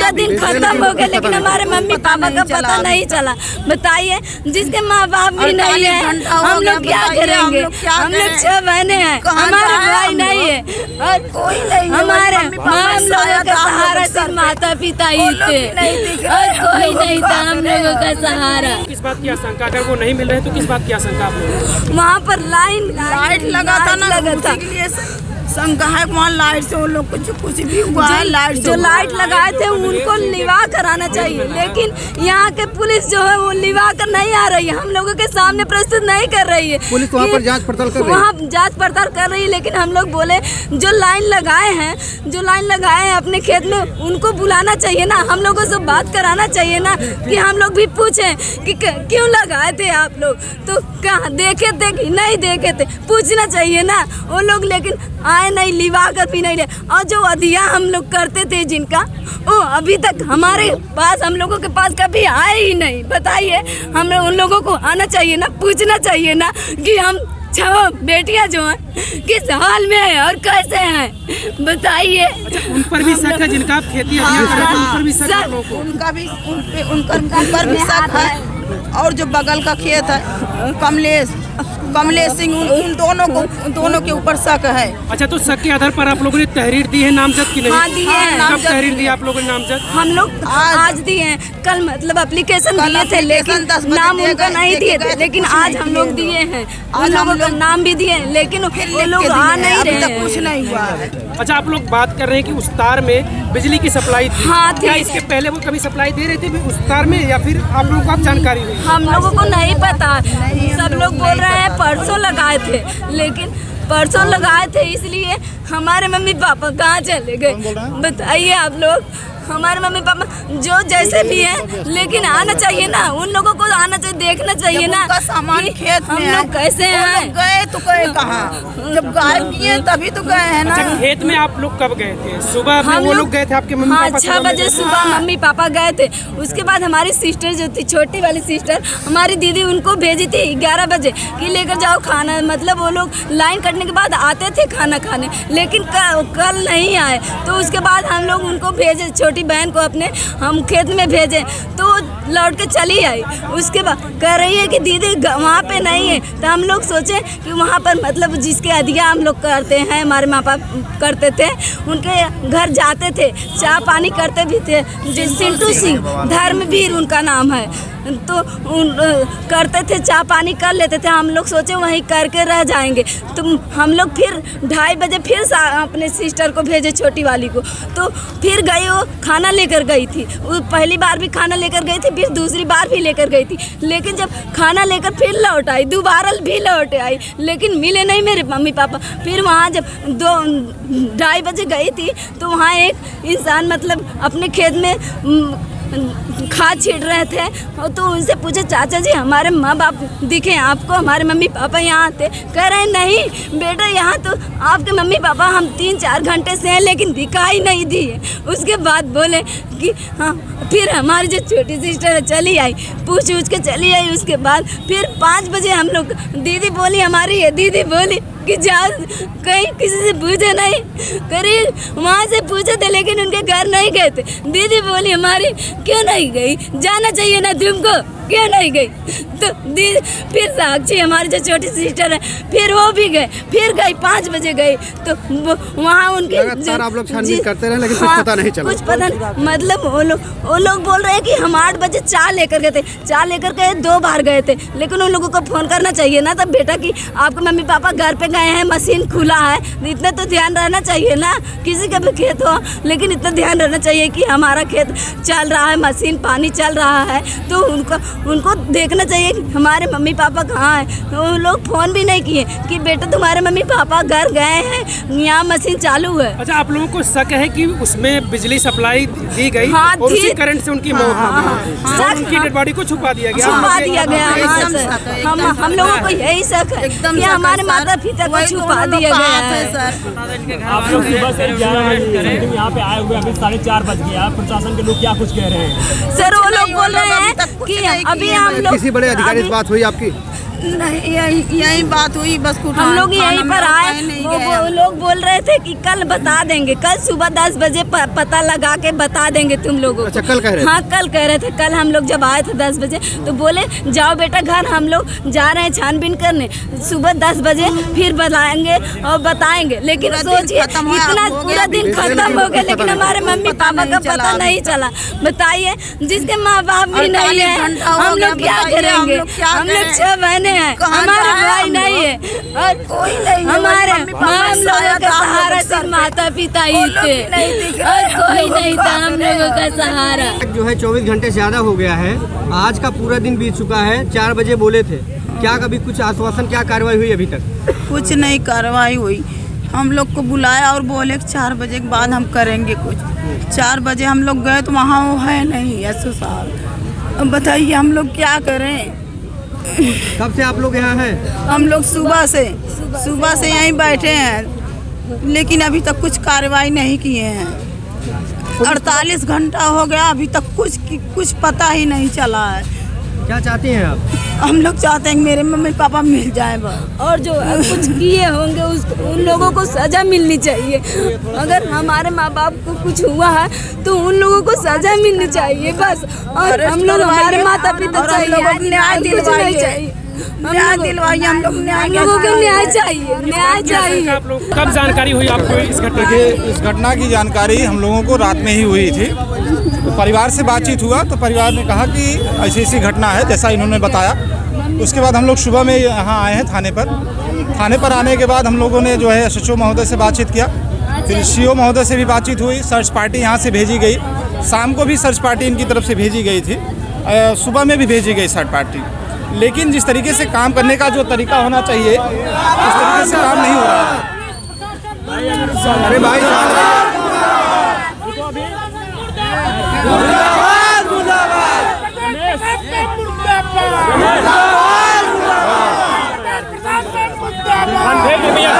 पूरा दिन खत्म हो गया, लेकिन हमारे मम्मी पापा का पता नहीं चला। बताइए, जिसके माँ बाप भी नहीं है हम लोग क्या करेंगे? हम लोग 6 बहने हैं, हमारे भाई नहीं है और कोई नहीं। हमारे हम लोगों का सहारा सिर्फ माता पिता ही थे और कोई नहीं था हम लोगों का सहारा। किस बात की आशंका, अगर वो नहीं मिल रहे तो किस बात की आशंका आप लोगों? वहाँ पर लाइट लगा था ना, लगा था शंका है वहाँ लाइट से वो लोग कुछ भी हुआ है। लाइट जो लाइट लगाए थे उनको निवाह कराना चाहिए, लेकिन यहाँ के पुलिस जो है वो निवाह कर नहीं आ रही है, हम लोगों के सामने प्रस्तुत नहीं कर रही है। पुलिस वहाँ पर जांच पड़ताल कर रही है, वहाँ जांच पड़ताल कर रही है, लेकिन हम लोग बोले जो लाइन लगाए हैं अपने खेत में उनको बुलाना चाहिए ना, हम लोगों से बात कराना चाहिए ना, कि हम लोग भी पूछें कि क्यों लगाए थे आप लोग, तो कहाँ देखे थे कि नहीं देखे थे, पूछना चाहिए ना वो लोग। लेकिन आए नहीं, लिवा कर भी नहीं ले। और जो अधिया हम लोग करते थे जिनका, वो अभी तक हमारे पास, हम लोगों के पास कभी आए ही नहीं। बताइए, हम उन लोगों को आना चाहिए ना, पूछना चाहिए ना कि हम 6 बेटियां जो हैं किस हाल में है और कैसे हैं, बताइए। अच्छा, उन पर भी शक है जिनका आप खेती उन पर भी शक है? उन पर भी शक है। और जो बगल का खेत है कमलेश सिंह, उन दोनों के ऊपर शक है। अच्छा, तो शक के आधार पर आप लोगों ने तहरीर दी है नामजद की नहीं? हाँ, दी है। कब तहरीर दी आप लोगों ने नामजद? हम लोग आज दिए हैं, कल मतलब एप्लीकेशन दिए थे, लेकिन नाम उनका नहीं दिए थे, लेकिन आज हम लोग दिए हैं। उन लोगों का नाम भी दिए, लेकिन वो लोग आ नहीं रहे हैं। कुछ नहीं हुआ है। अच्छा, आप लोग बात कर रहे हैं कि उस तार में बिजली की सप्लाई थी। हाँ, क्या इसके पहले वो कभी सप्लाई दे रहे थे उस तार में, या फिर आप लोगों को आप जानकारी हुई? हम लोगों को नहीं पता। सब लोग बोल रहे हैं परसों लगाए थे, लेकिन परसों लगाए थे इसलिए हमारे मम्मी पापा कहाँ चले गए? बताइए आप लोग। हमारे मम्मी पापा जो जैसे भी हैं, लेकिन आना चाहिए ना, उन लोगों को आना चाहिए, देखना चाहिए ना सामान खेत हम लोग कैसे हैं। गए तो गए कहाँ? जब गायब किए तभी तो गए हैं ना। अच्छा, खेत में आप लोग कब गए थे? सुबह में वो लोग गए थे आपके मम्मी पापा? 6 बजे सुबह मम्मी पापा गए थे। उसके बाद हमारी सिस्टर जो थी, छोटी वाली सिस्टर, हमारी दीदी, उनको भेजी थी 11 बजे कि लेकर जाओ खाना। मतलब वो लोग लाइन कटने के बाद आते थे खाना खाने, लेकिन कल नहीं आए। तो उसके बाद हम लोग उनको भेजे, छोटी बहन को अपने हम खेत में भेजे, तो लौट के चली आई। उसके बाद कह रही है कि दीदी वहाँ पे नहीं है। तो हम लोग सोचे कि वहाँ पर मतलब जिसके अधिया हम लोग करते हैं, हमारे माँ बाप करते थे, उनके घर जाते थे, चाय पानी करते भी थे। सिंटू सिंह धर्मवीर उनका नाम है, तो करते थे, चाय पानी कर लेते थे। हम लोग सोचे वहीं करके रह जाएंगे। तो हम लोग फिर 2:30 बजे फिर अपने सिस्टर को भेजे, छोटी वाली को। तो फिर गई, वो खाना लेकर गई थी। वो पहली बार भी खाना लेकर गई थी, फिर दूसरी बार भी लेकर गई थी। लेकिन जब खाना लेकर फिर लौट आई, दोबारा भी लौट आई, लेकिन मिले नहीं मेरे मम्मी पापा। फिर वहाँ जब 2:30 बजे गई थी, तो वहाँ एक इंसान मतलब अपने खेत में खाद छीट रहे थे। तो उनसे पूछे, चाचा जी हमारे माँ बाप दिखे आपको? हमारे मम्मी पापा यहाँ थे? कह रहे नहीं बेटा, यहाँ तो आपके मम्मी पापा हम 3-4 घंटे से हैं, लेकिन दिखाई नहीं दिए। उसके बाद बोले कि हाँ, फिर हमारी जो छोटी सिस्टर है चली आई, पूछ के चली आई। उसके बाद फिर 5 बजे हम लोग, दीदी बोली हमारी है, दीदी बोली कि जाओ कहीं किसी से पूछे नहीं, करीब वहाँ से पूछे थे, लेकिन उनके घर नहीं गए थे। दीदी बोली हमारी क्यों नहीं गई, जाना चाहिए ना तुमको, क्यों नहीं गई? तो दीदी फिर साक्षी हमारी जो छोटी सिस्टर है, फिर वो भी गए, फिर गई 5 बजे गई। तो वहाँ उनके आप लोग छानबीन करते रहे, लेकिन कुछ पता नहीं चला। कुछ पता नहीं, मतलब वो लोग बोल रहे हैं कि हम 8 बजे चाय लेकर गए थे। चाय लेकर गए 2 बार गए थे, लेकिन उन लोगों को फ़ोन करना चाहिए ना तब बेटा कि आपके मम्मी पापा घर पे गए हैं, मशीन खुला है, इतना तो ध्यान रहना चाहिए ना। किसी का भी खेत हो, लेकिन इतना ध्यान रहना चाहिए कि हमारा खेत चल रहा है, मशीन पानी चल रहा है, तो उनको देखना चाहिए कि हमारे मम्मी पापा कहाँ हैं। तो वो लोग फ़ोन भी नहीं किए कि बेटा तुम्हारे मम्मी पापा घर गए हैं, यहाँ मशीन चालू है। अच्छा, आप लोगों को शक है कि उसमें बिजली सप्लाई दी गई? हाँ, और उसी करंट से उनकी मौत हो गई और उनकी डेड बॉडी को छुपा दिया गया? हम लोगों को यही शक है कि हमारे माता पिता को छुपा दिया गया है। आप लोग सुबह से 11 बजे यहाँ पे आए हुए, अभी 4:30 बज गया, प्रशासन के लोग क्या कुछ कह रहे हैं? सर वो लोग बोल रहे हैं कि अभी हम लोग, किसी बड़े अधिकारी से बात हुई आपकी? नहीं यही बात हुई बस। हम लोग यहीं पर आए, वो लोग बोल रहे थे कि कल बता देंगे, कल सुबह 10 बजे पता लगा के बता देंगे तुम लोगों को। अच्छा, कल कह रहे थे? हाँ, कल कह रहे थे। कल हम लोग जब आए थे 10 बजे तो बोले जाओ बेटा घर, हम लोग जा रहे हैं छानबीन करने, सुबह 10 बजे फिर बताएंगे और बताएंगे। लेकिन सोचिए इतना पूरा दिन खत्म हो गया, लेकिन हमारे मम्मी पापा का पता नहीं चला। बताइए, जिसके माँ बाप भी नहीं है हम लोग क्या करेंगे? हम लोग 6 बहने हैं, हमारा भाई नहीं है और कोई नहीं। हमारे हम लोगों का सहारा सिर्फ माता पिता ही थे और कोई नहीं था हम लोगों का सहारा। जो है 24 घंटे ज़्यादा हो गया है, आज का पूरा दिन बीत चुका है। 4 बजे बोले थे, क्या कभी कुछ आश्वासन, क्या कार्रवाई हुई अभी तक? कुछ नहीं कार्रवाई हुई। हम लोग को बुलाया और बोले 4 बजे के बाद हम करेंगे कुछ। 4 बजे हम लोग गए तो वहाँ वो है नहीं एसओ साहब। अब बताइए हम लोग क्या करें? कब से आप लोग यहाँ हैं? हम लोग सुबह से यहीं बैठे हैं, लेकिन अभी तक कुछ कार्रवाई नहीं किए हैं। 48 घंटा हो गया, अभी तक कुछ पता ही नहीं चला है। क्या चाहती हैं आप? हम लोग चाहते हैं कि मेरे मम्मी पापा मिल जाए बस। और जो कुछ किए होंगे उन लोगों को सजा मिलनी चाहिए। अगर हमारे माँ बाप को कुछ हुआ है तो उन लोगों को सजा मिलनी चाहिए बस। और हम लोग हमारे माता पिता चाहिए, न्याय दिलवाइए, न्याय दिलवाइए, हम लोग न्याय चाहिए, न्याय चाहिए। आप लोग कब जानकारी हुई आपको इस घटना की? इस घटना की जानकारी हम लोगों को रात में ही हुई थी। तो परिवार से बातचीत हुआ तो परिवार ने कहा कि ऐसी ऐसी घटना है जैसा इन्होंने बताया। उसके बाद हम लोग सुबह में यहाँ आए हैं थाने पर। थाने पर आने के बाद हम लोगों ने जो है एसएचओ महोदय से बातचीत किया, फिर सीओ महोदय से भी बातचीत हुई। सर्च पार्टी यहाँ से भेजी गई, शाम को भी सर्च पार्टी इनकी तरफ से भेजी गई थी, सुबह में भी भेजी गई सर्च पार्टी। लेकिन जिस तरीके से काम करने का जो तरीका होना चाहिए उस तरीके से काम नहीं हो रहा है। अरे भाई भैया